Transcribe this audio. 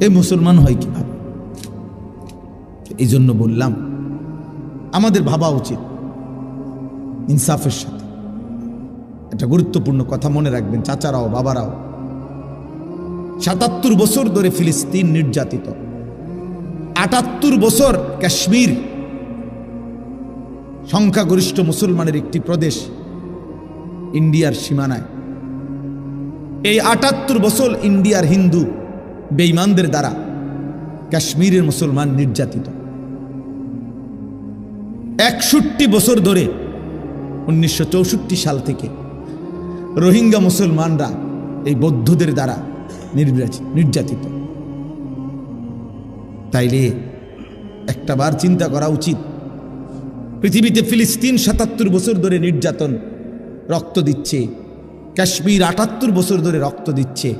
এ মুসলমান হয় কিভাবে? এই জন্য বললাম আমাদের ভাবা উচিত ইনসাফের সাথে। এটা গুরুত্বপূর্ণ কথা মনে রাখবেন চাচারাও বাবারাও। ৭৭ বছর ধরে ফিলিস্তিন নির্যাতিত, ৭৮ বছর কাশ্মীর সংখ্যাগরিষ্ঠ মুসলমানের একটি প্রদেশ ইন্ডিয়ার সীমানায়। এই ৭৮ বছর ইন্ডিয়ার হিন্দু বেঈমানদের দ্বারা কাশ্মীরের মুসলমান নির্যাতিত। ৬১ বছর ধরে ১৯৬৪ সাল থেকে রোহিঙ্গা মুসলমানরা এই বৌদ্ধদের দ্বারা নির্যাতিত। তাইলে একটাবার চিন্তা করা উচিত, পৃথিবীতে ফিলিস্তিন ৭৭ বছর ধরে নির্যাতন রক্ত দিচ্ছে, কাশ্মীর ৭৮ বছর ধরে রক্ত দিচ্ছে,